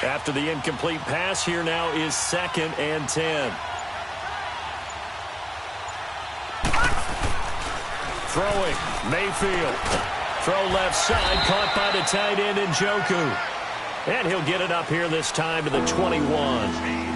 After the incomplete pass, here now is 2nd and 10. Throwing, Mayfield. Throw left side, caught by the tight end Njoku. And he'll get it up here this time to the 21.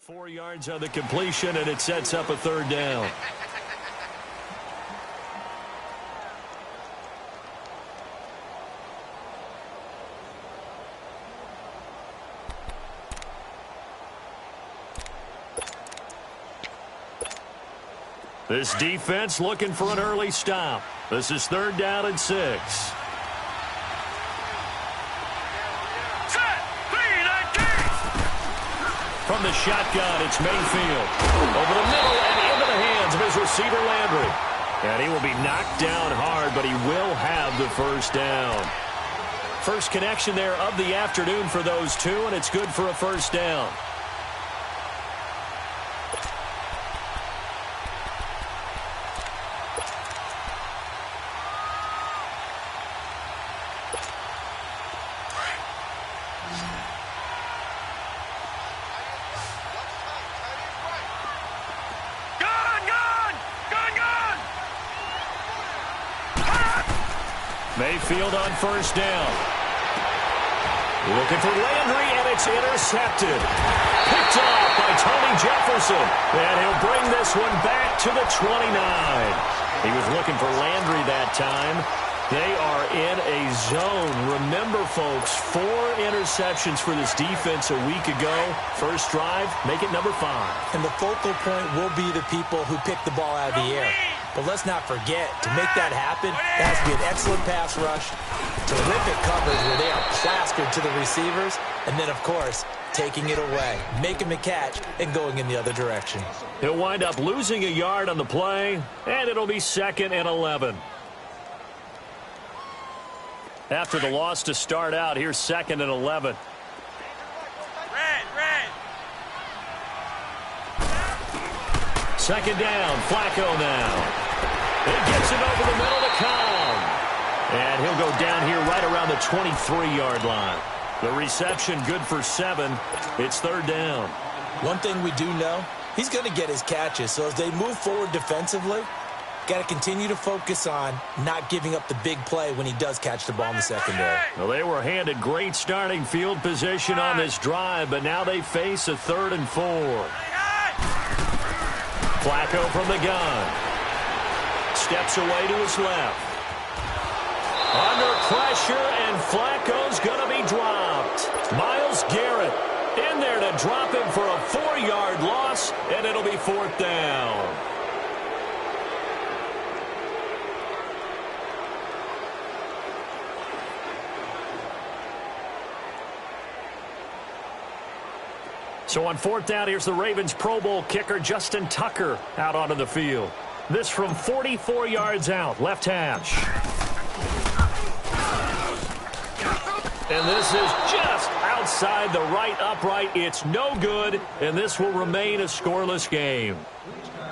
Four yards on the completion, and it sets up a 3rd down. This defense looking for an early stop. This is 3rd down and 6. From the shotgun, it's Mayfield. Over the middle and into the hands of his receiver, Landry. And he will be knocked down hard, but he will have the 1st down. First connection there of the afternoon for those two, and it's good for a 1st down. Mayfield on 1st down. Looking for Landry, and it's intercepted. Picked off by Tony Jefferson. And he'll bring this one back to the 29. He was looking for Landry that time. They are in a zone. Remember, folks, 4 interceptions for this defense a week ago. First drive, make it number 5. And the focal point will be the people who pick the ball out of the air. But let's not forget, to make that happen, that has to be an excellent pass rush, terrific coverage where they are plastered to the receivers, and then, of course, taking it away, making the catch, and going in the other direction. He'll wind up losing a yard on the play, and it'll be 2nd and 11. After the loss to start out, here's 2nd and 11. Second down, Flacco now. It gets it over the middle to Cobb. And he'll go down here right around the 23-yard line. The reception good for 7. It's 3rd down. One thing we do know, he's going to get his catches. So as they move forward defensively, got to continue to focus on not giving up the big play when he does catch the ball in the secondary. Well, they were handed great starting field position on this drive, but now they face a 3rd and 4. Flacco from the gun. Steps away to his left. Under pressure, and Flacco's going to be dropped. Myles Garrett in there to drop him for a 4-yard loss, and it'll be 4th down. So on 4th down, here's the Ravens Pro Bowl kicker Justin Tucker out onto the field. This from 44 yards out, left hash. And this is just outside the right upright. It's no good, and this will remain a scoreless game.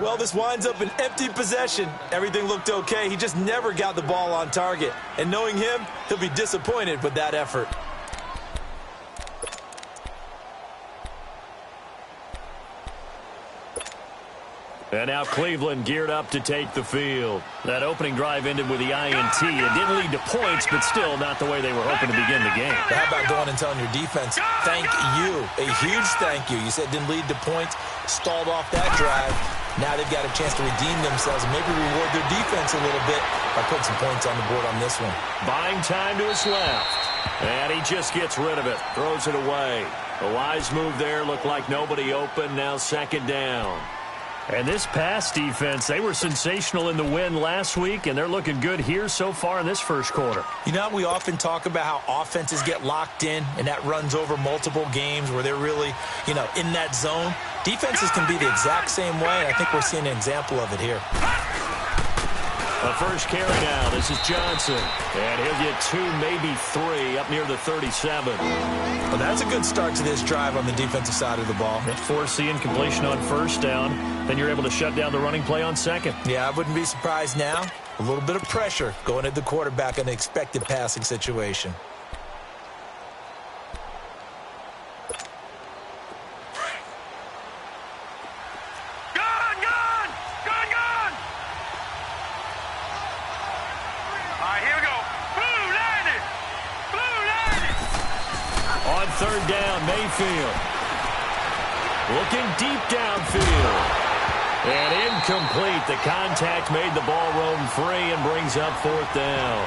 Well, this winds up an empty possession. Everything looked okay. He just never got the ball on target. And knowing him, he'll be disappointed with that effort. And now Cleveland geared up to take the field. That opening drive ended with the INT. It didn't lead to points, but still not the way they were hoping to begin the game. But how about going and telling your defense, thank you, a huge thank you. You said it didn't lead to points, stalled off that drive. Now they've got a chance to redeem themselves and maybe reward their defense a little bit by putting some points on the board on this one. Buying time to his left. And he just gets rid of it, throws it away. A wise move there, looked like nobody open, now second down. And this pass defense, they were sensational in the win last week, and they're looking good here so far in this first quarter. You know, we often talk about how offenses get locked in, and that runs over multiple games where they're really, in that zone. Defenses can be the exact same way, and I think we're seeing an example of it here. A first carry now. This is Johnson. And he'll get 2, maybe 3 up near the 37. Well, that's a good start to this drive on the defensive side of the ball. Force the incompletion on first down. Then you're able to shut down the running play on second. Yeah, I wouldn't be surprised now. A little bit of pressure going at the quarterback in an expected passing situation. Third down, Mayfield. Looking deep downfield. And incomplete. The contact made the ball roam free and brings up fourth down.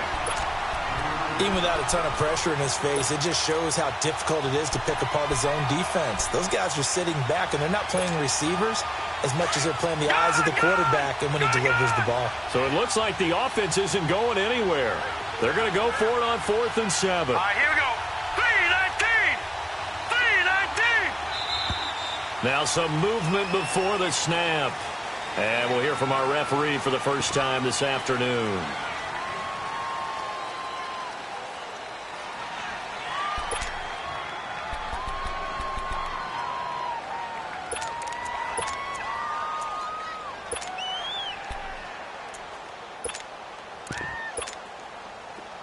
Even without a ton of pressure in his face, it just shows how difficult it is to pick apart his own defense. Those guys are sitting back, and they're not playing receivers as much as they're playing the eyes of the quarterback and when he delivers the ball. So it looks like the offense isn't going anywhere. They're going to go for it on 4th and 7. All right, here we go. Now some movement before the snap. And we'll hear from our referee for the first time this afternoon.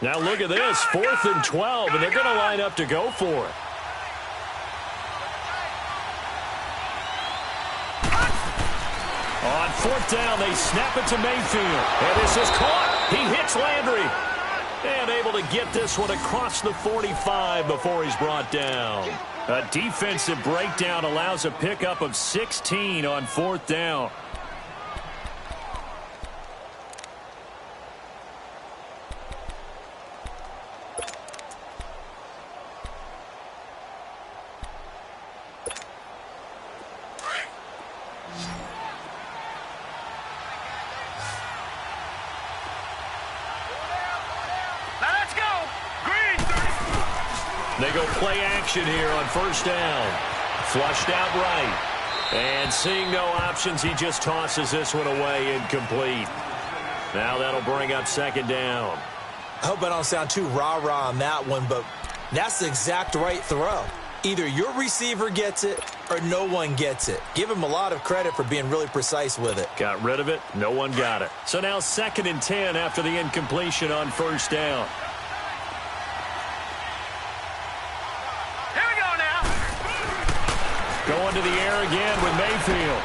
Now look at this, 4th and 12, and they're going to line up to go for it. On 4th down, they snap it to Mayfield. And this is caught. He hits Landry. And able to get this one across the 45 before he's brought down. A defensive breakdown allows a pickup of 16 on 4th down. They go play action here on 1st down. Flushed out right. And seeing no options, he just tosses this one away incomplete. Now that'll bring up 2nd down. I hope I don't sound too rah-rah on that one, but that's the exact right throw. Either your receiver gets it or no one gets it. Give him a lot of credit for being really precise with it. Got rid of it. No one got it. So now 2nd and 10 after the incompletion on 1st down. Going to the air again with Mayfield.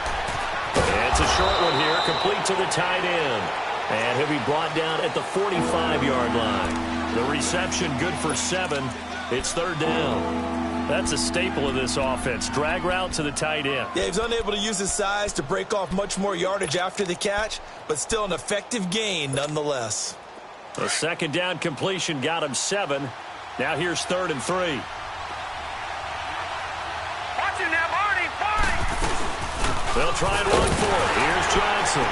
It's a short one here, complete to the tight end. And he'll be brought down at the 45-yard line. The reception good for 7. It's 3rd down. That's a staple of this offense. Drag route to the tight end. Yeah, he's unable to use his size to break off much more yardage after the catch, but still an effective gain nonetheless. The 2nd down completion got him 7. Now here's 3rd and 3. They'll try and run for it. Here's Johnson.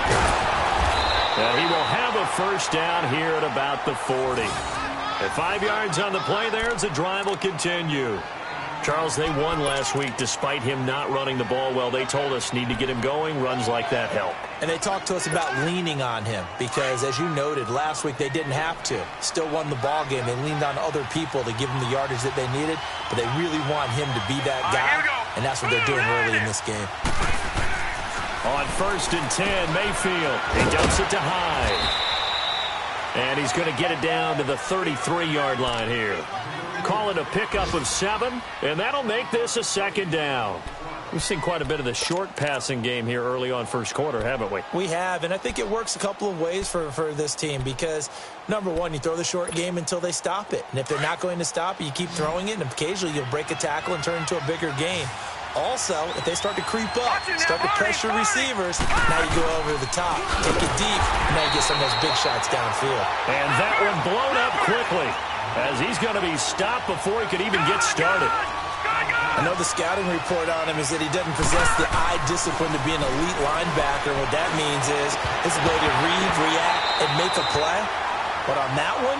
And he will have a 1st down here at about the 40. At 5 yards on the play there, as the drive will continue. Charles, they won last week despite him not running the ball well. They told us need to get him going. Runs like that help. And they talked to us about leaning on him because, as you noted, last week they didn't have to. Still won the ball game. They leaned on other people to give them the yardage that they needed, but they really want him to be that guy, and that's what they're doing early in this game. On 1st and 10, Mayfield. He dumps it to Hyde. And he's going to get it down to the 33-yard line here. Call it a pickup of 7, and that'll make this a 2nd down. We've seen quite a bit of the short passing game here early on first quarter, haven't we? We have, and I think it works a couple of ways for this team because, number one, you throw the short game until they stop it. And if they're not going to stop it, you keep throwing it, and occasionally you'll break a tackle and turn into a bigger gain. Also, if they start to creep up, start to pressure receivers, now you go over the top, take it deep, and now you get some of those big shots downfield. And that one blown up quickly as he's going to be stopped before he could even get started. I know the scouting report on him is that he doesn't possess the eye discipline to be an elite linebacker. What that means is his ability to read, react, and make a play. But on that one,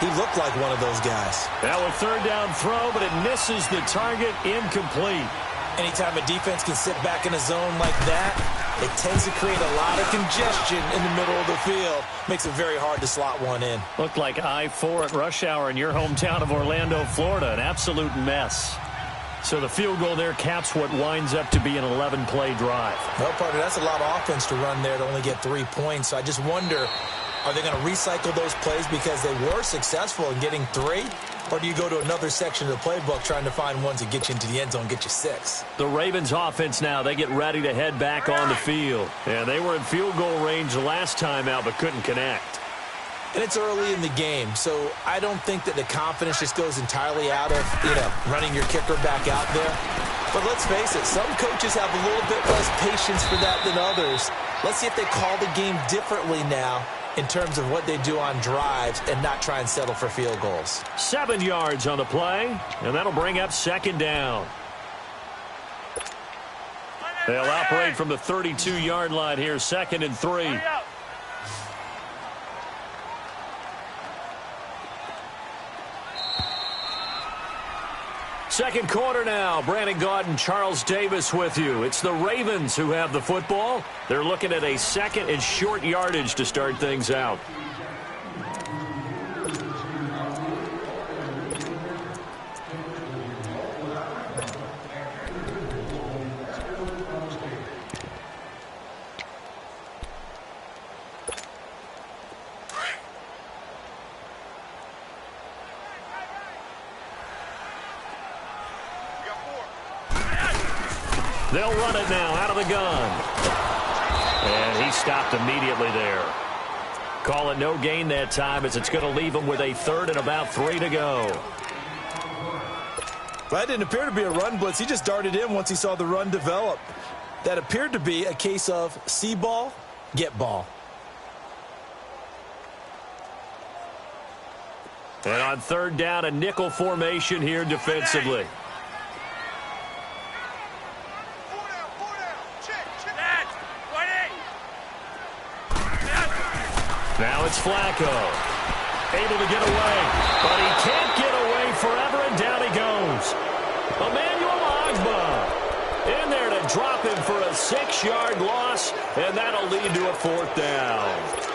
he looked like one of those guys. Now a third down throw, but it misses the target, incomplete. Anytime a defense can sit back in a zone like that, it tends to create a lot of congestion in the middle of the field. Makes it very hard to slot one in. Looked like I-4 at rush hour in your hometown of Orlando, Florida. An absolute mess. So the field goal there caps what winds up to be an 11-play drive. Well, partner, that's a lot of offense to run there to only get 3 points. So I just wonder, are they going to recycle those plays because they were successful in getting 3? Or do you go to another section of the playbook trying to find ones that get you into the end zone, get you 6? The Ravens offense now, they get ready to head back on the field. And they were in field goal range the last time out but couldn't connect. And it's early in the game, so I don't think that the confidence just goes entirely out of, running your kicker back out there. But let's face it, some coaches have a little bit less patience for that than others. Let's see if they call the game differently now in terms of what they do on drives and not try and settle for field goals. 7 yards on the play, and that'll bring up second down. They'll operate from the 32-yard line here, 2nd and 3. Second quarter now. Brandon Gaud and Charles Davis with you. It's the Ravens who have the football. They're looking at a 2nd and short yardage to start things out. They'll run it now out of the gun. And he stopped immediately there. Call it no gain that time as it's going to leave him with a 3rd and about 3 to go. Well, that didn't appear to be a run blitz. He just darted in once he saw the run develop. That appeared to be a case of see ball, get ball. And on 3rd down, a nickel formation here defensively. Now it's Flacco. Able to get away, but he can't get away forever, and down he goes. Emmanuel Ogbah in there to drop him for a 6-yard loss, and that'll lead to a 4th down.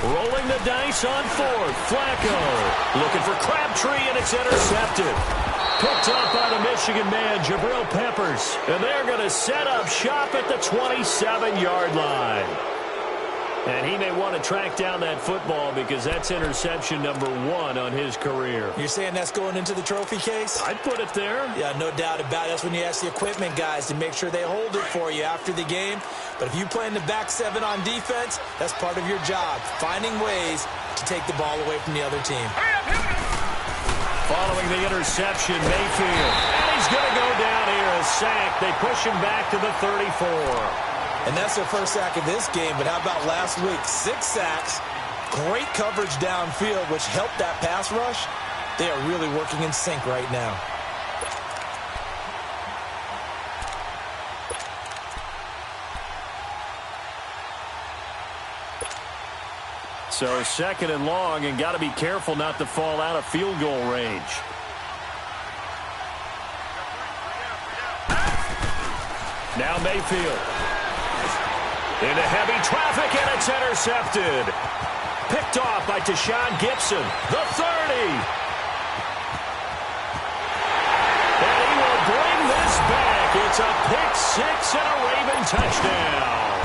Rolling the dice on 4th. Flacco looking for Crabtree, and it's intercepted. Picked up by the Michigan man, Jabril Peppers. And they're going to set up shop at the 27-yard line. And he may want to track down that football because that's interception number 1 on his career. You're saying that's going into the trophy case? I'd put it there. Yeah, no doubt about it. That's when you ask the equipment guys to make sure they hold it for you after the game. But if you play in the back 7 on defense, that's part of your job, finding ways to take the ball away from the other team. Following the interception, Mayfield. And he's going to go down here, a sack. They push him back to the 34. And that's their first sack of this game, but how about last week? 6 sacks, great coverage downfield, which helped that pass rush. They are really working in sync right now. So 2nd and long, and got to be careful not to fall out of field goal range. Now Mayfield. Into heavy traffic, and it's intercepted. Picked off by Deshaun Gibson. The 30. And he will bring this back. It's a pick six and a Raven touchdown.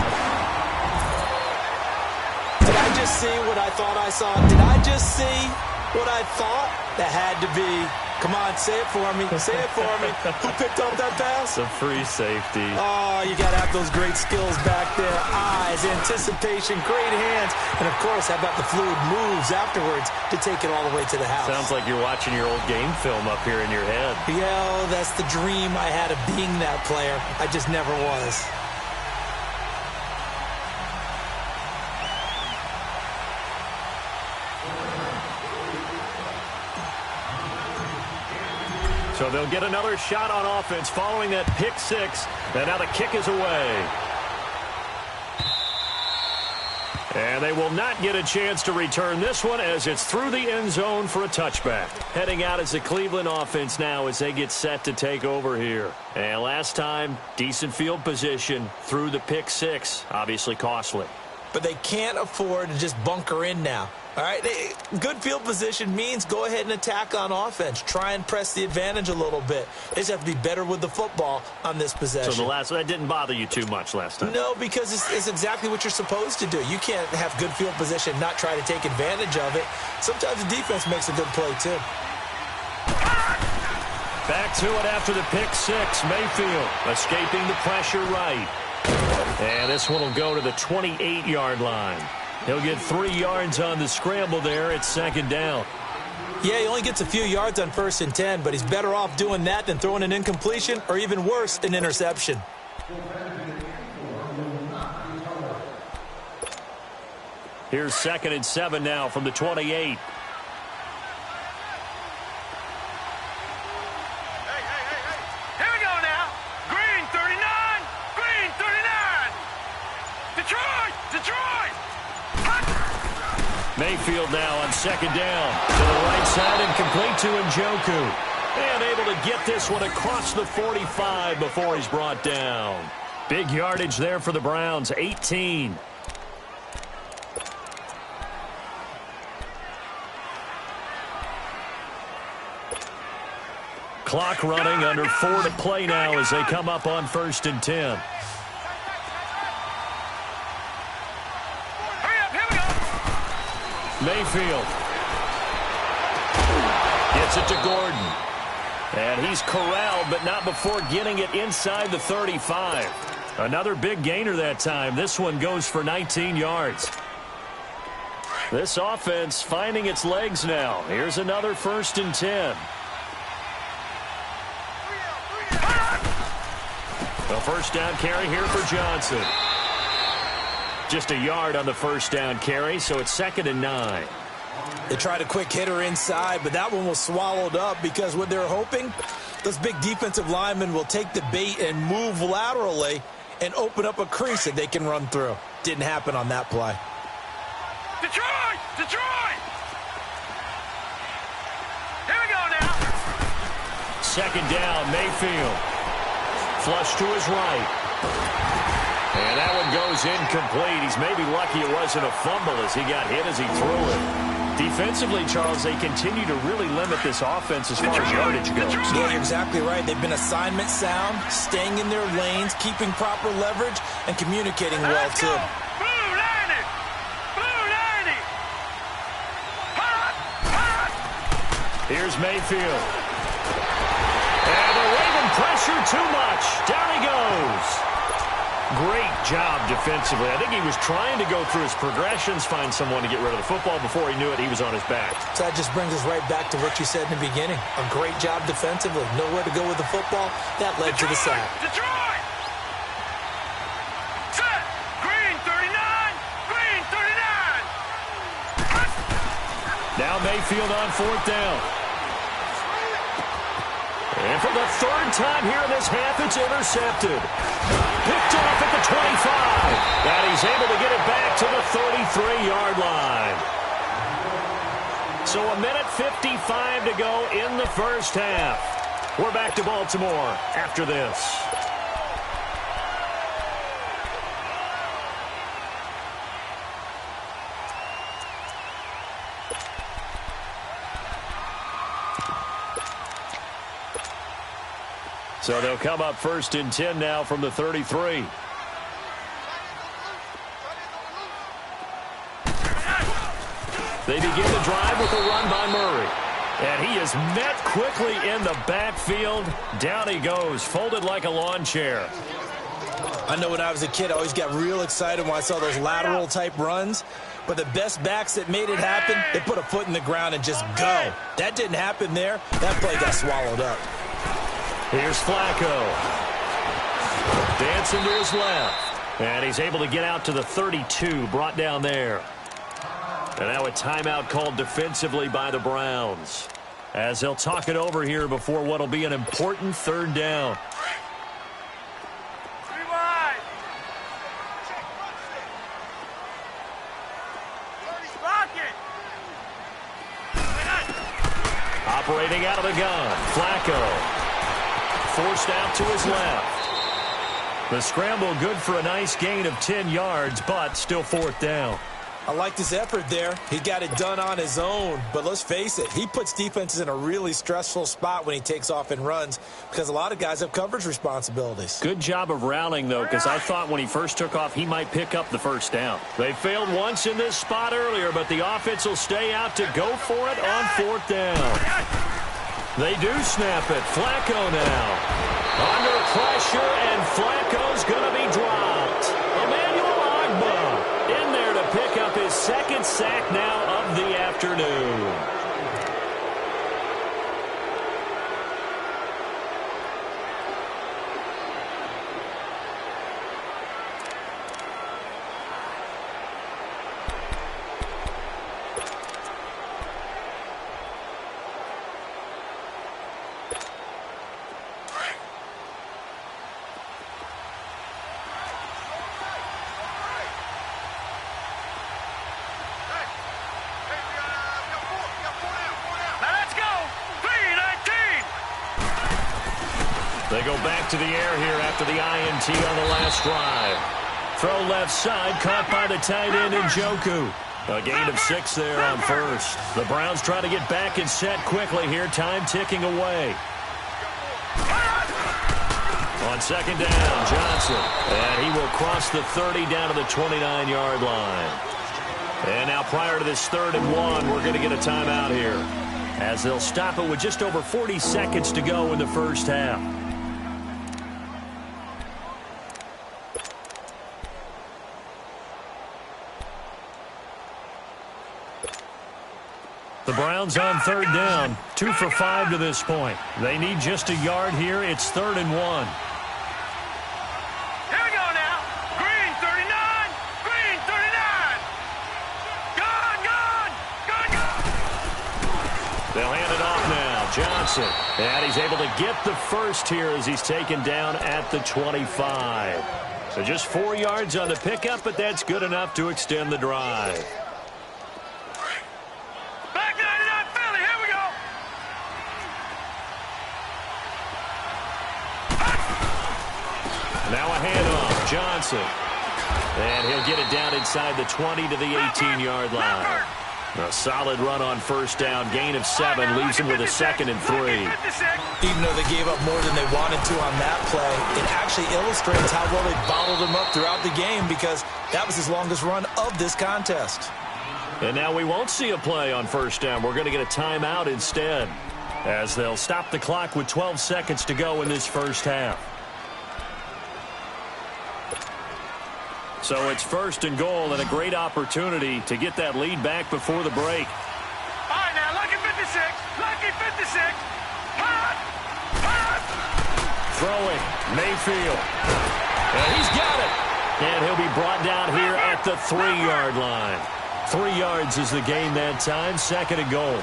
Did I just see what I thought I saw? Did I just see what I thought? That had to be. Come on, say it for me. Say it for me. Who picked up that pass? The free safety. Oh, you got to have those great skills back there. Eyes, anticipation, great hands. And, of course, how about the fluid moves afterwards to take it all the way to the house? Sounds like you're watching your old game film up here in your head. Yeah, that's the dream I had of being that player. I just never was. So they'll get another shot on offense following that pick six. And now the kick is away. And they will not get a chance to return this one as it's through the end zone for a touchback. Heading out as the Cleveland offense now as they get set to take over here. And last time, decent field position through the pick six. Obviously costly. But they can't afford to just bunker in now. All right, good field position means go ahead and attack on offense. Try and press the advantage a little bit. They just have to be better with the football on this possession. So that didn't bother you too much last time? No, because it's exactly what you're supposed to do. You can't have good field position, not try to take advantage of it. Sometimes the defense makes a good play, too. Back to it after the pick six. Mayfield escaping the pressure right. And this one will go to the 28-yard line. He'll get 3 yards on the scramble there at second down. Yeah, he only gets a few yards on 1st and 10, but he's better off doing that than throwing an incompletion or even worse, an interception. Here's 2nd and 7 now from the 28. Mayfield now on 2nd down. To the right side and complete to Njoku. And able to get this one across the 45 before he's brought down. Big yardage there for the Browns, 18. Clock running, under 4 to play now as they come up on 1st and 10. Mayfield gets it to Gordon. And he's corralled, but not before getting it inside the 35. Another big gainer that time. This one goes for 19 yards. This offense finding its legs now. Here's another 1st and 10. A 1st down carry here for Johnson. Just a yard on the 1st down carry, so it's 2nd and 9. They tried a quick hitter inside, but that one was swallowed up because what they're hoping, those big defensive linemen will take the bait and move laterally and open up a crease that they can run through. Didn't happen on that play. Detroit! Detroit! Here we go now. 2nd down, Mayfield. Flush to his right. And that one goes incomplete. He's maybe lucky it wasn't a fumble as he got hit as he threw it. Defensively, Charles, they continue to really limit this offense as far as yardage goes. Yeah, you're exactly right. They've been assignment sound, staying in their lanes, keeping proper leverage, and communicating well, too. Blue 90! Blue 90! Here's Mayfield. And the Raven pressure too much. Down he goes. Great job defensively. I think he was trying to go through his progressions, find someone to get rid of the football. Before he knew it, he was on his back. So that just brings us right back to what you said in the beginning. A great job defensively. Nowhere to go with the football. That led to the sack. Detroit! Set! Green 39! Green 39! Now Mayfield on 4th down. And for the 3rd time here in this half, it's intercepted. Picked off at the 25. And he's able to get it back to the 33-yard line. So a minute 55 to go in the 1st half. We're back to Baltimore after this. So they'll come up 1st and 10 now from the 33. They begin the drive with a run by Murray. And he is met quickly in the backfield. Down he goes, folded like a lawn chair. I know when I was a kid, I always got real excited when I saw those lateral-type runs. But the best backs that made it happen, they put a foot in the ground and just go. That didn't happen there. That play got swallowed up. Here's Flacco. Dancing to his left. And he's able to get out to the 32, brought down there. And now a timeout called defensively by the Browns, as they'll talk it over here before what will be an important 3rd down. Operating out of the gun, Flacco. Forced out to his left. The scramble good for a nice gain of 10 yards, but still 4th down. I liked his effort there. He got it done on his own. But let's face it, he puts defenses in a really stressful spot when he takes off and runs because a lot of guys have coverage responsibilities. Good job of rallying, though, because I thought when he first took off, he might pick up the 1st down. They failed once in this spot earlier, but the offense will stay out to go for it on 4th down. They do snap it. Flacco now. Under pressure, and Flacco's going to be dropped. Emmanuel Ogbah in there to pick up his 2nd sack now of the afternoon. They go back to the air here after the INT on the last drive. Throw left side, caught by the tight end Njoku. A gain of 6 there on 1st. The Browns try to get back and set quickly here, time ticking away. On 2nd down, Johnson. And he will cross the 30 down to the 29-yard line. And now prior to this 3rd and 1, we're going to get a timeout here, as they'll stop it with just over 40 seconds to go in the 1st half. The Browns on 3rd down, 2 for 5 to this point. They need just a yard here. It's 3rd and 1. Here we go now. Green 39. Green 39. Gone, gone, gone, gone. They'll hand it off now. Johnson. And he's able to get the 1st here as he's taken down at the 25. So just 4 yards on the pickup, but that's good enough to extend the drive. Now a handoff, Johnson. And he'll get it down inside the 20 to the 18-yard line. A solid run on 1st down, gain of 7, leaves him with a 2nd and 3. Even though they gave up more than they wanted to on that play, it actually illustrates how well they bottled him up throughout the game, because that was his longest run of this contest. And now we won't see a play on 1st down. We're going to get a timeout instead, as they'll stop the clock with 12 seconds to go in this 1st half. So it's 1st and goal, and a great opportunity to get that lead back before the break. All right, now, lucky 56. Lucky 56. Hot! Hot! Throwing, Mayfield. And he's got it. And he'll be brought down here at the 3-yard line. 3 yards is the gain that time, 2nd and goal.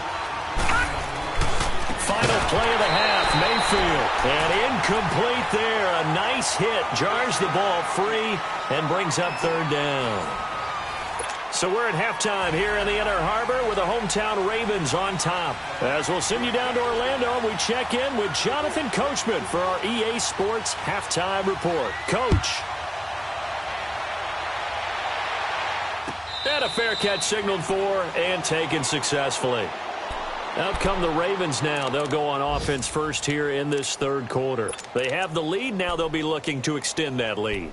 Final play of the half, Mayfield. And incomplete there. A nice hit. Jars the ball free and brings up 3rd down. So we're at halftime here in the Inner Harbor with the hometown Ravens on top. As we'll send you down to Orlando, and we check in with Jonathan Coachman for our EA Sports Halftime Report. Coach. And a fair catch signaled for and taken successfully. Out come the Ravens now. They'll go on offense first here in this third quarter. They have the lead. Now they'll be looking to extend that lead.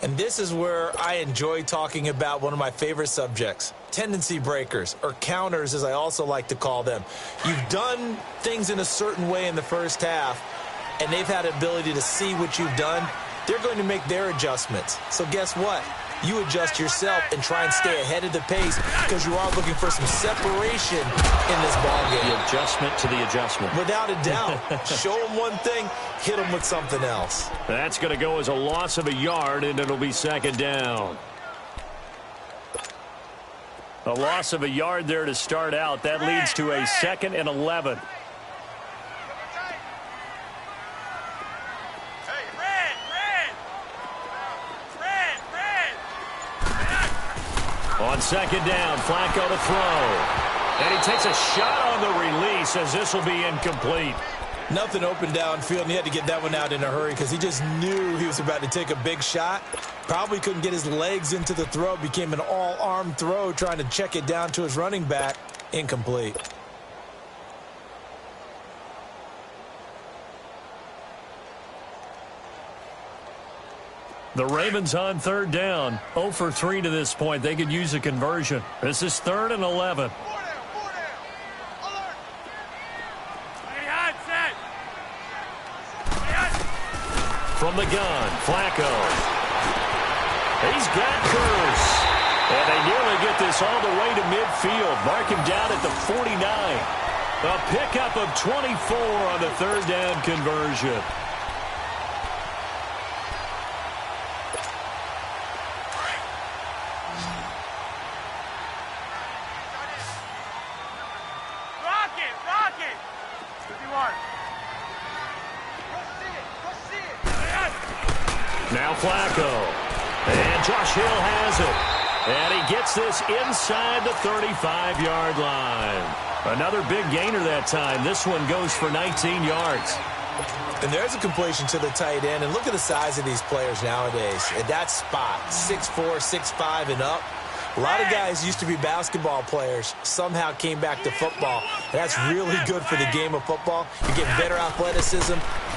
And this is where I enjoy talking about one of my favorite subjects, tendency breakers, or counters as I also like to call them. You've done things in a certain way in the first half, and they've had the ability to see what you've done. They're going to make their adjustments. So guess what? You adjust yourself and try and stay ahead of the pace because you are looking for some separation in this ballgame. The adjustment to the adjustment. Without a doubt. Show them one thing, hit them with something else. That's going to go as a loss of a yard, and it'll be second down. A loss of a yard there to start out. That leads to a 2nd and 11. On second down, Flacco to throw. And he takes a shot on the release as this will be incomplete. Nothing open downfield, and he had to get that one out in a hurry because he just knew he was about to take a big shot. Probably couldn't get his legs into the throw. Became an all-arm throw trying to check it down to his running back. Incomplete. The Ravens on third down. 0 for 3 to this point. They could use a conversion. This is 3rd and 11. From the gun, Flacco. He's got Curse. And they nearly get this all the way to midfield. Mark him down at the 49. A pickup of 24 on the third down conversion. Now Flacco. And Josh Hill has it. And he gets this inside the 35-yard line. Another big gainer that time. This one goes for 19 yards. And there's a completion to the tight end. And look at the size of these players nowadays. At that spot, 6'4", 6'5", and up. A lot of guys used to be basketball players, somehow came back to football. And that's really good for the game of football. You get better athleticism,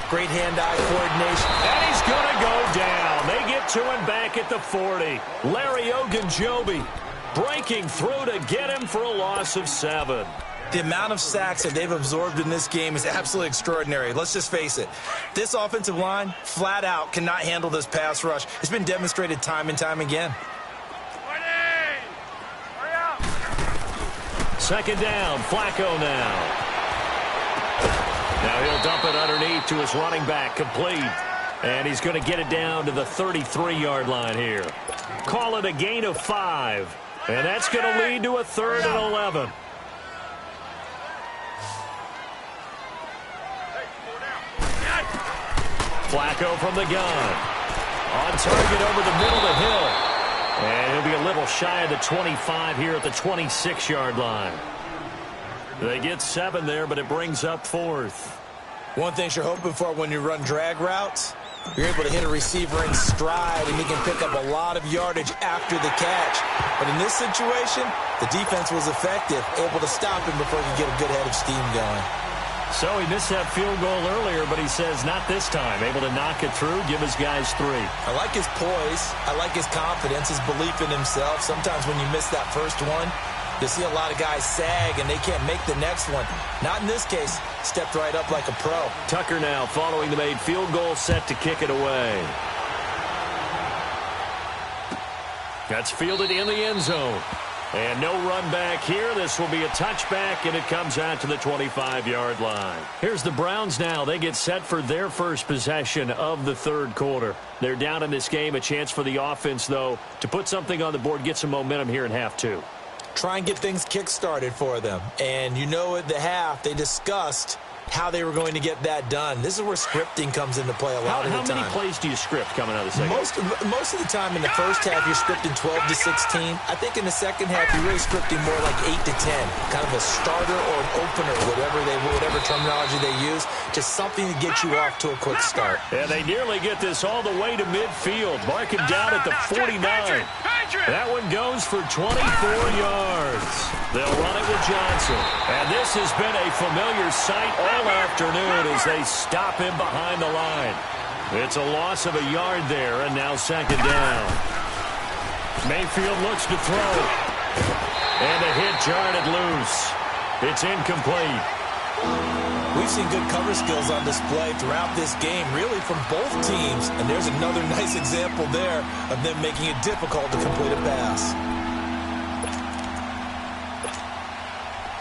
great hand-eye coordination. And he's going to go down. They get to him back at the 40. Larry Ogunjobi breaking through to get him for a loss of 7. The amount of sacks that they've absorbed in this game is absolutely extraordinary. Let's just face it. This offensive line, flat out, cannot handle this pass rush. It's been demonstrated time and time again. Second down, Flacco now. Now he'll dump it underneath to his running back, complete. And he's going to get it down to the 33-yard line here. Call it a gain of 5. And that's going to lead to a 3rd and 11. Flacco from the gun. On target over the middle to Hill. And he'll be a little shy of the 25 here at the 26-yard line. They get 7 there, but it brings up 4th. One thing you're hoping for when you run drag routes, you're able to hit a receiver in stride, and he can pick up a lot of yardage after the catch. But in this situation, the defense was effective, able to stop him before he could get a good head of steam going. So he missed that field goal earlier, but he says not this time. Able to knock it through, give his guys 3. I like his poise. I like his confidence, his belief in himself. Sometimes when you miss that first one, you see a lot of guys sag and they can't make the next one. Not in this case. Stepped right up like a pro. Tucker now following the made field goal, set to kick it away. That's fielded in the end zone. And no run back here. This will be a touchback, and it comes out to the 25-yard line. Here's the Browns now. They get set for their first possession of the third quarter. They're down in this game. A chance for the offense, though, to put something on the board, get some momentum here in half 2. Try and get things kick-started for them. And you know at the half, they discussed how they were going to get that done. This is where scripting comes into play a lot of the time. How many plays do you script coming out of the second? Most of the time in the first half, you're scripting 12 to 16. I think in the second half, you're really scripting more like 8 to 10. Kind of a starter or an opener, whatever terminology they use. Just something to get you off to a quick start. And they nearly get this all the way to midfield. Mark him down at the 49. That one goes for 24 yards. They'll run it with Johnson. And this has been a familiar sight all afternoon as they stop him behind the line. It's a loss of a yard there, and now second down. Mayfield looks to throw. And a hit jarred loose. It's incomplete. We've seen good cover skills on display throughout this game, really from both teams. And there's another nice example there of them making it difficult to complete a pass.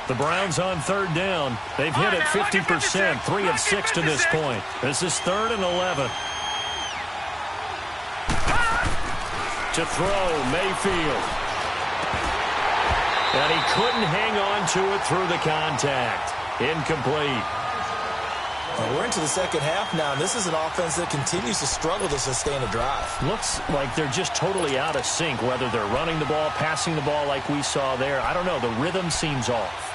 The Browns on third down. They've hit it 50%, 3 of 6 to this point. This is 3rd and 11. To throw, Mayfield. And he couldn't hang on to it through the contact. Incomplete. Well, we're into the second half now, and this is an offense that continues to struggle to sustain a drive. Looks like they're just totally out of sync, whether they're running the ball, passing the ball like we saw there. I don't know. The rhythm seems off.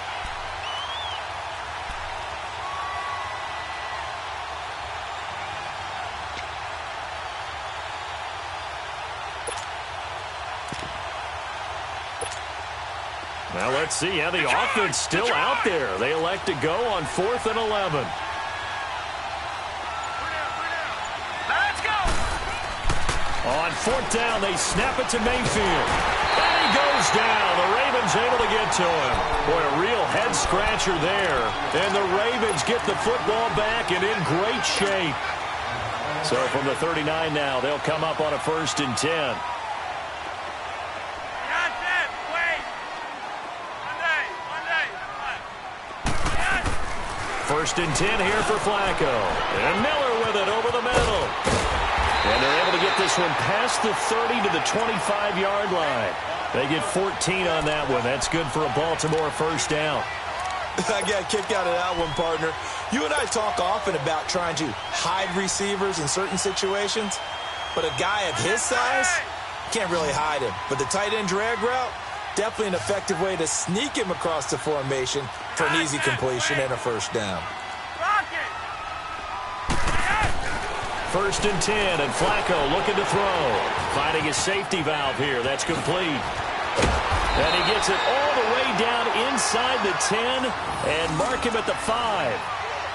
Now let's see how the offense still out there. They elect to go on 4th and 11. Let's go. On 4th down, they snap it to Mayfield. And he goes down. The Ravens able to get to him. Boy, a real head-scratcher there. And the Ravens get the football back and in great shape. So from the 39 now, they'll come up on a 1st and 10. First and 10 here for Flacco. And Miller with it over the middle. And they're able to get this one past the 30 to the 25-yard line. They get 14 on that one. That's good for a Baltimore first down. I got a kick out of that one, partner. You and I talk often about trying to hide receivers in certain situations. But a guy of his size, can't really hide him. But the tight end drag route, definitely an effective way to sneak him across the formation for an easy completion and a first down. First and 10, and Flacco looking to throw. Finding his safety valve here. That's complete. And he gets it all the way down inside the 10 and mark him at the 5.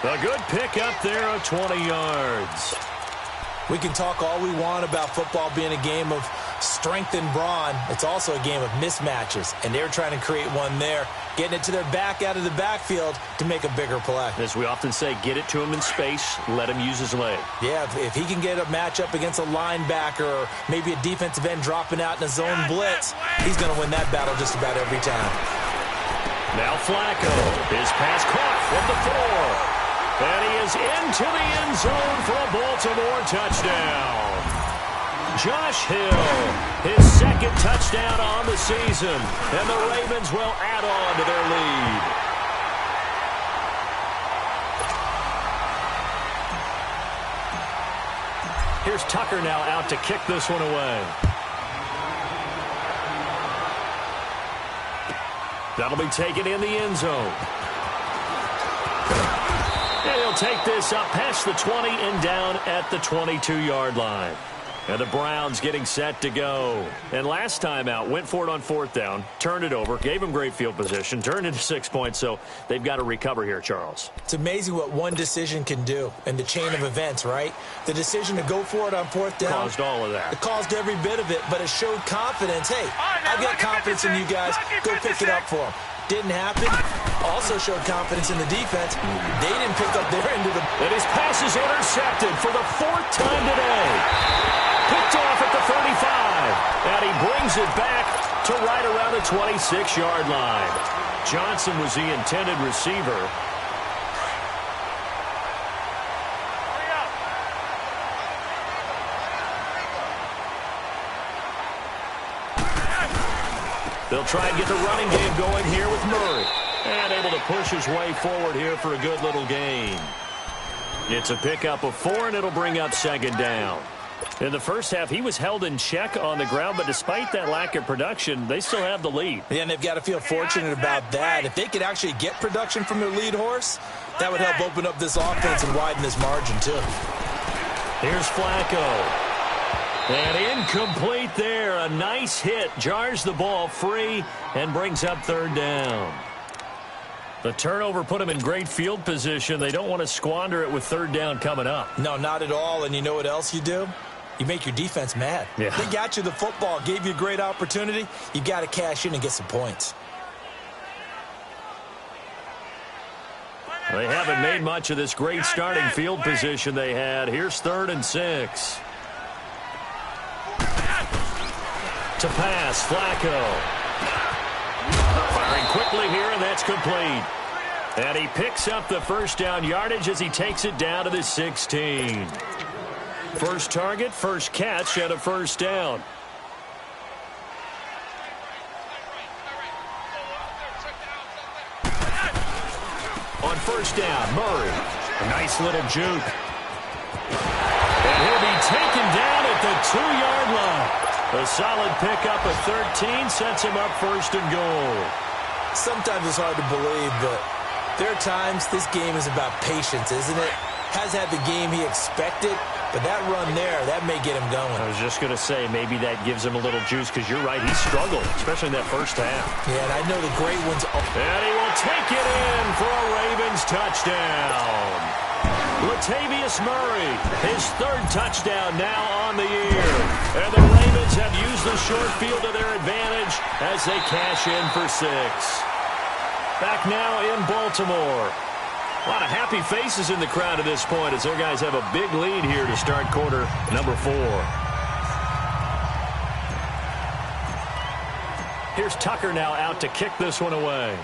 A good pick up there of 20 yards. We can talk all we want about football being a game of strength and brawn. It's also a game of mismatches, and they're trying to create one there, getting it to their back out of the backfield to make a bigger play. As we often say, get it to him in space, let him use his leg. Yeah, if he can get a matchup against a linebacker or maybe a defensive end dropping out in a zone blitz, he's going to win that battle just about every time. Now Flacco, his pass caught from the 4. And he is into the end zone for a Baltimore touchdown. Josh Hill, his second touchdown on the season. And the Ravens will add on to their lead. Here's Tucker now out to kick this one away. That'll be taken in the end zone. And he'll take this up past the 20 and down at the 22-yard line. And the Browns getting set to go. And last time out, went for it on 4th down, turned it over, gave him great field position, turned into 6 points, so they've got to recover here, Charles. It's amazing what one decision can do in the chain of events, right? The decision to go for it on 4th down. Caused all of that. It caused every bit of it, but it showed confidence. Hey, I've got confidence in you guys. Go pick it up for them. Didn't happen. Also showed confidence in the defense. They didn't pick up their end of the... And his pass is intercepted for the 4th time today. Picked off at the 35. And he brings it back to right around the 26-yard line. Johnson was the intended receiver. They'll try and get the running game going here with Murray. And able to push his way forward here for a good little gain. It's a pickup of 4, and it'll bring up second down. In the first half, he was held in check on the ground, but despite that lack of production, they still have the lead. Yeah, and they've got to feel fortunate about that. If they could actually get production from their lead horse, that would help open up this offense and widen this margin, too. Here's Flacco. And incomplete there. A nice hit. Jars the ball free and brings up third down. The turnover put them in great field position. They don't want to squander it with third down coming up. No, not at all. And you know what else you do? You make your defense mad. Yeah. They got you the football, gave you a great opportunity. You got to cash in and get some points. They haven't made much of this great starting field position they had. Here's 3rd and 6. To pass, Flacco. Firing quickly here, and that's complete. And he picks up the first down yardage as he takes it down to the 16. First target, first catch, and a first down. On first down, Murray. A nice little juke. And he'll be taken down at the 2-yard line. A solid pickup of 13 sets him up 1st and goal. Sometimes it's hard to believe, but there are times this game is about patience, isn't it? Has had the game he expected, but that run there, that may get him going. I was just going to say, maybe that gives him a little juice, because you're right, he struggled, especially in that first half. Yeah, and I know the great ones. And he will take it in for a Ravens touchdown. Latavius Murray, his 3rd touchdown now on the year. And the Ravens have used the short field to their advantage as they cash in for 6. Back now in Baltimore. A lot of happy faces in the crowd at this point as their guys have a big lead here to start quarter number 4. Here's Tucker now out to kick this one away.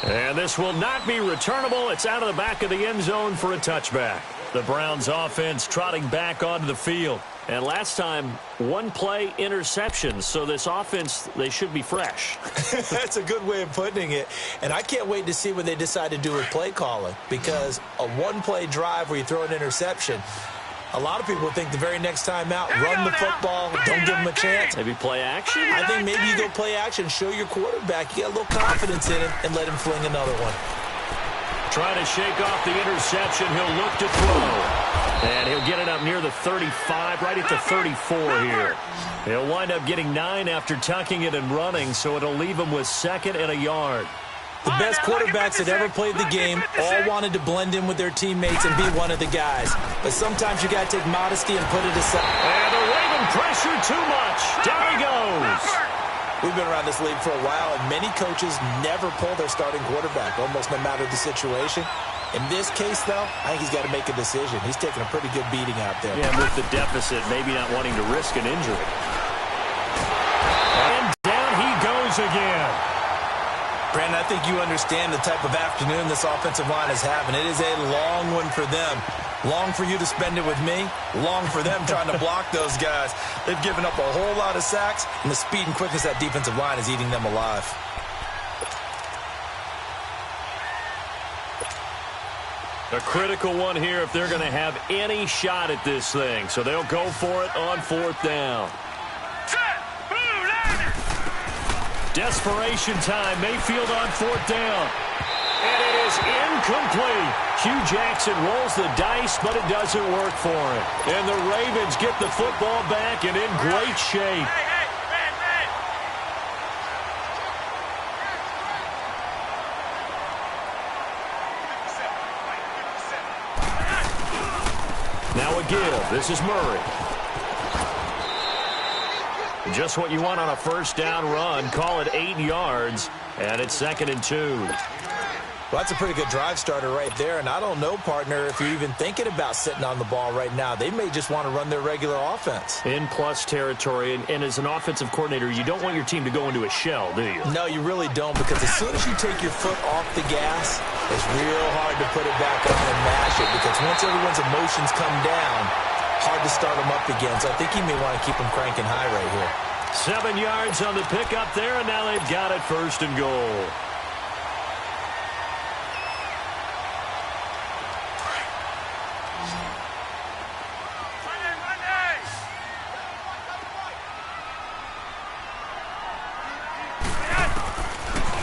And this will not be returnable. It's out of the back of the end zone for a touchback. The Browns offense trotting back onto the field. And last time, 1-play interception. So this offense, they should be fresh. That's a good way of putting it. And I can't wait to see what they decide to do with play calling. Because a 1-play drive where you throw an interception, a lot of people think the very next time out, run the football, don't give them a chance. Maybe play action? I think maybe you go play action, show your quarterback. You got a little confidence in him, and let him fling another one. Trying to shake off the interception. He'll look to throw. And he'll get it up near the 35, right at the 34 here. He'll wind up getting 9 after tucking it and running, so it'll leave him with 2nd and a yard. The best quarterbacks that ever played the game all wanted to blend in with their teammates and be one of the guys. But sometimes you got to take modesty and put it aside. And the Raven pressure too much. Down he goes. We've been around this league for a while, and many coaches never pull their starting quarterback, almost no matter the situation. In this case, though, I think he's got to make a decision. He's taking a pretty good beating out there. Yeah, with the deficit, maybe not wanting to risk an injury. And down he goes again. Brandon, I think you understand the type of afternoon this offensive line is having. It is a long one for them. Long for you to spend it with me. Long for them trying to block those guys. They've given up a whole lot of sacks, and the speed and quickness of that defensive line is eating them alive. A critical one here if they're going to have any shot at this thing. So they'll go for it on 4th down. Desperation time. Mayfield on 4th down. And it is incomplete. Hugh Jackson rolls the dice, but it doesn't work for him. And the Ravens get the football back and in great shape. Now a give. This is Murray. Just what you want on a first down run. Call it 8 yards, and it's 2nd and 2. Well, that's a pretty good drive starter right there, and I don't know, partner, if you're even thinking about sitting on the ball right now. They may just want to run their regular offense. In plus territory, and as an offensive coordinator, you don't want your team to go into a shell, do you? No, you really don't, because as soon as you take your foot off the gas, it's real hard to put it back on and mash it, because once everyone's emotions come down, hard to start them up again. So I think he may want to keep them cranking high right here. 7 yards on the pickup there, and now they've got it 1st and goal.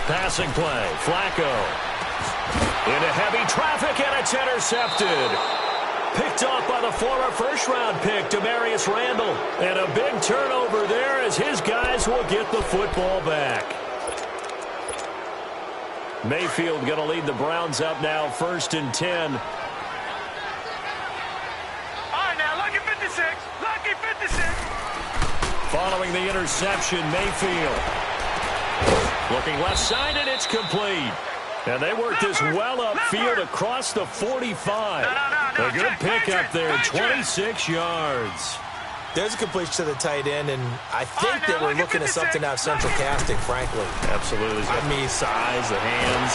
Passing play, Flacco. Into heavy traffic, and it's intercepted. Picked off by the former first-round pick, Demarius Randall. And a big turnover there as his guys will get the football back. Mayfield going to lead the Browns up now, 1st and 10. All right, now, lucky 56. Lucky 56. Following the interception, Mayfield. Looking left side, and it's complete. And they worked this well upfield across the 45. A good pickup there, 26 yards. There's a completion to the tight end, and I think that we're looking at something out of central casting, frankly. Absolutely. He's got the size, the hands.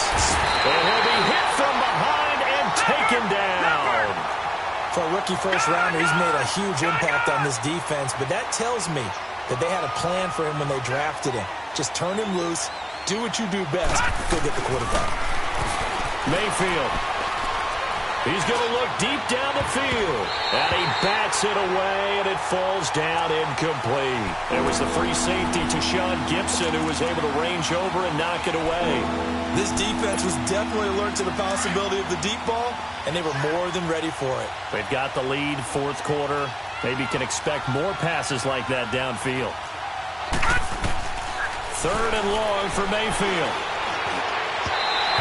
And he'll be hit from behind and taken down. For a rookie first rounder, he's made a huge impact on this defense, but that tells me that they had a plan for him when they drafted him. Just turn him loose, do what you do best, go get the quarterback. Mayfield. He's going to look deep down the field. And he bats it away, and it falls down incomplete. It was the free safety to Sean Gibson who was able to range over and knock it away. This defense was definitely alert to the possibility of the deep ball, and they were more than ready for it. They've got the lead, 4th quarter. Maybe can expect more passes like that downfield. 3rd and long for Mayfield.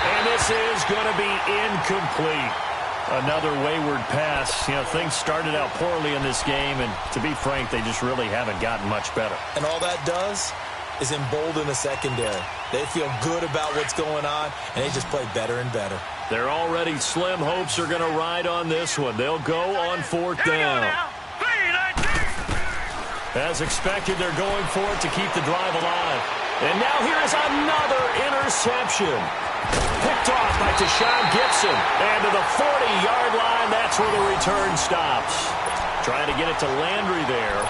And this is going to be incomplete. Another wayward pass. You know, things started out poorly in this game, and to be frank, they just really haven't gotten much better. And all that does is embolden the secondary. They feel good about what's going on, and they just play better and better. They're already slim hopes are going to ride on this one. They'll go on 4th down. As expected, they're going for it to keep the drive alive. And now here is another interception. Picked off by Deshaun Gibson. And to the 40-yard line, that's where the return stops. Trying to get it to Landry there.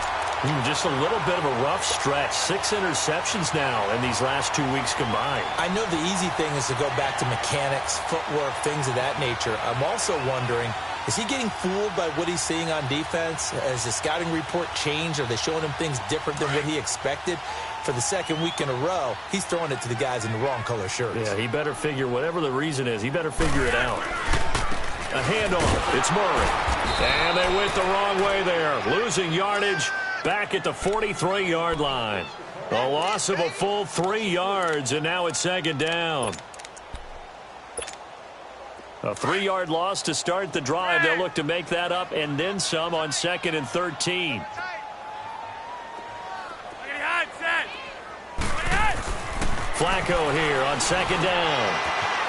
Just a little bit of a rough stretch. 6 interceptions now in these last 2 weeks combined. I know the easy thing is to go back to mechanics, footwork, things of that nature. I'm also wondering, is he getting fooled by what he's seeing on defense? Has the scouting report changed? Are they showing him things different than what he expected? For the 2nd week in a row, he's throwing it to the guys in the wrong color shirts. Yeah, he better figure, whatever the reason is, he better figure it out. A handoff. It's Murray. And they went the wrong way there. Losing yardage back at the 43-yard line. A loss of a full 3 yards, and now it's 2nd down. A 3-yard loss to start the drive. They'll look to make that up and then some on 2nd and 13. Flacco here on 2nd down.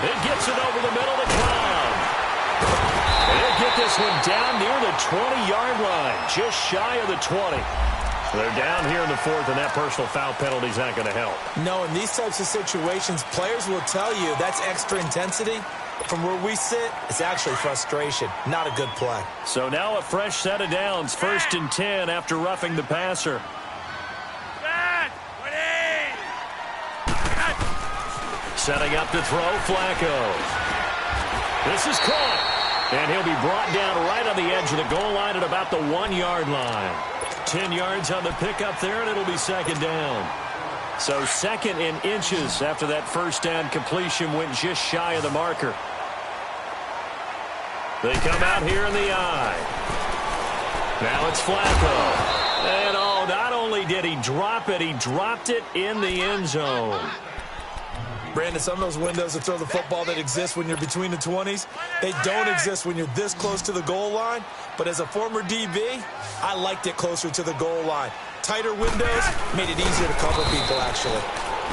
It gets it over the middle to Cobb. They'll get this one down near the 20-yard line, just shy of the 20. They're down here in the 4th, and that personal foul penalty is not going to help. No, in these types of situations, players will tell you that's extra intensity. From where we sit, it's actually frustration, not a good play. So now a fresh set of downs, 1st and 10 after roughing the passer. Setting up to throw, Flacco. This is caught. And he'll be brought down right on the edge of the goal line at about the 1-yard line. 10 yards on the pickup there, and it'll be 2nd down. So 2nd in inches after that first down completion went just shy of the marker. They come out here in the eye. Now it's Flacco. And oh, not only did he drop it, he dropped it in the end zone. Brandon, some of those windows to throw the football that exist when you're between the 20s, they don't exist when you're this close to the goal line. But as a former DB, I liked it closer to the goal line. Tighter windows made it easier to cover people, actually.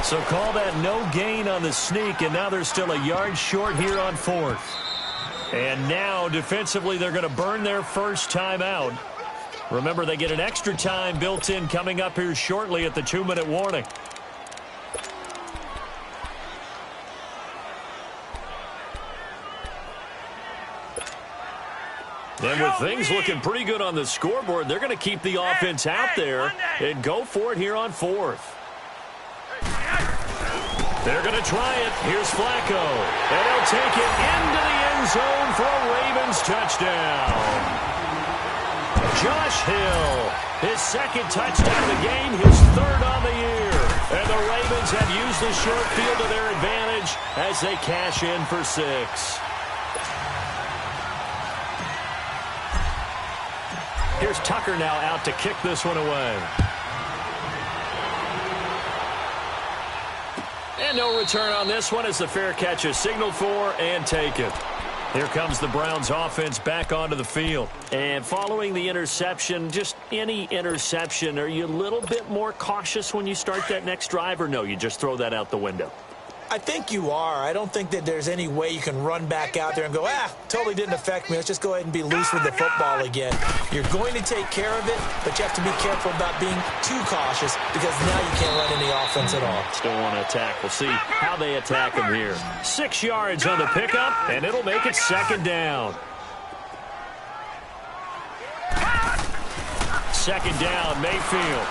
So call that no gain on the sneak, and now they're still a yard short here on 4th. And now, defensively, they're going to burn their first time out. Remember, they get an extra time built in coming up here shortly at the 2-minute warning. And with things looking pretty good on the scoreboard, they're going to keep the offense out there and go for it here on 4th. They're going to try it. Here's Flacco. And he'll take it into the end zone for a Ravens touchdown. Josh Hill, his 2nd touchdown of the game, his 3rd on the year. And the Ravens have used the short field to their advantage as they cash in for 6. Here's Tucker now out to kick this one away. And no return on this one as the fair catch is signaled for and taken. Here comes the Browns offense back onto the field. And following the interception, just any interception, are you a little bit more cautious when you start that next drive, or no, you just throw that out the window? I think you are. I don't think that there's any way you can run back out there and go, totally didn't affect me. Let's just go ahead and be loose with the football again. You're going to take care of it, but you have to be careful about being too cautious because now you can't run any offense at all. Still want to attack. We'll see how they attack him here. 6 yards on the pickup, and it'll make it 2nd down. 2nd down, Mayfield.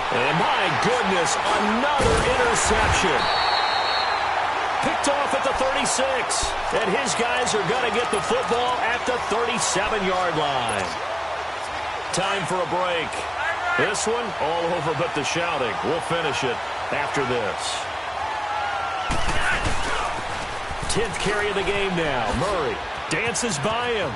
And my goodness, another interception. Picked off at the 36. And his guys are going to get the football at the 37-yard line. Time for a break. This one, all over but the shouting. We'll finish it after this. 10th carry of the game now. Murray dances by him.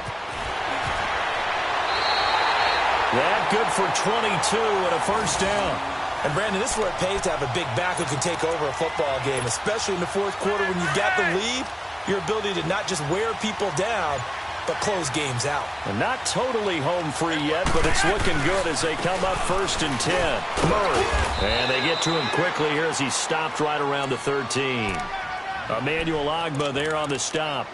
That good for 22 and a 1st down. And, Brandon, this is where it pays to have a big back who can take over a football game, especially in the 4th quarter when you've got the lead, your ability to not just wear people down, but close games out. And not totally home free yet, but it's looking good as they come up 1st and 10. Murray. And they get to him quickly here as he stopped right around the 13. Emmanuel Ogbah there on the stop.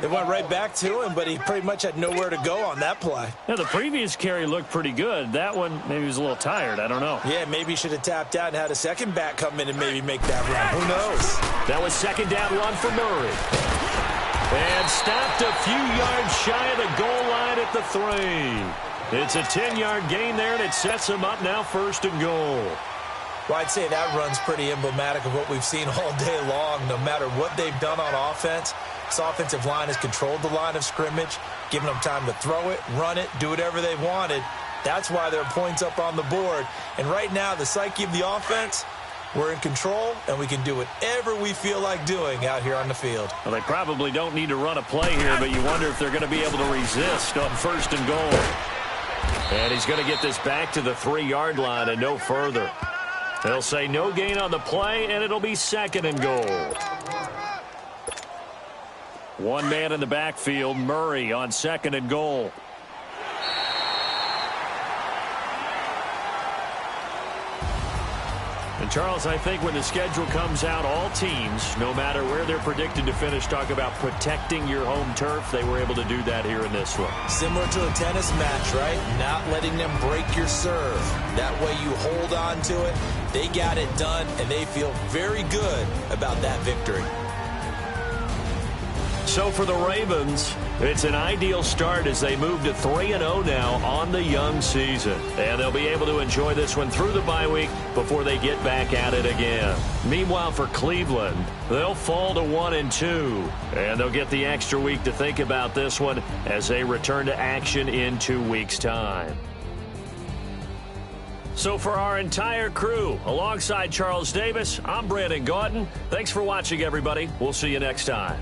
They went right back to him, but he pretty much had nowhere to go on that play. Yeah, the previous carry looked pretty good. That one, maybe he was a little tired. I don't know. Yeah, maybe he should have tapped out and had a second back come in and maybe make that run. Who knows? That was 2nd down run for Murray. And stopped a few yards shy of the goal line at the 3. It's a 10-yard gain there, and it sets him up now 1st and goal. Well, I'd say that run's pretty emblematic of what we've seen all day long. No matter what they've done on offense, this offensive line has controlled the line of scrimmage, given them time to throw it, run it, do whatever they wanted. That's why there are points up on the board. And right now, the psyche of the offense, we're in control, and we can do whatever we feel like doing out here on the field. Well, they probably don't need to run a play here, but you wonder if they're going to be able to resist on 1st and goal. And he's going to get this back to the 3-yard line and no further. They'll say no gain on the play, and it'll be 2nd and goal. One man in the backfield, Murray on 2nd and goal. And, Charles, I think when the schedule comes out, all teams, no matter where they're predicted to finish, talk about protecting your home turf. They were able to do that here in this one. Similar to a tennis match, right? Not letting them break your serve. That way you hold on to it. They got it done, and they feel very good about that victory. So for the Ravens, it's an ideal start as they move to 3-0 now on the young season. And they'll be able to enjoy this one through the bye week before they get back at it again. Meanwhile, for Cleveland, they'll fall to 1-2. And they'll get the extra week to think about this one as they return to action in 2 weeks' time. So for our entire crew, alongside Charles Davis, I'm Brandon Gaudin. Thanks for watching, everybody. We'll see you next time.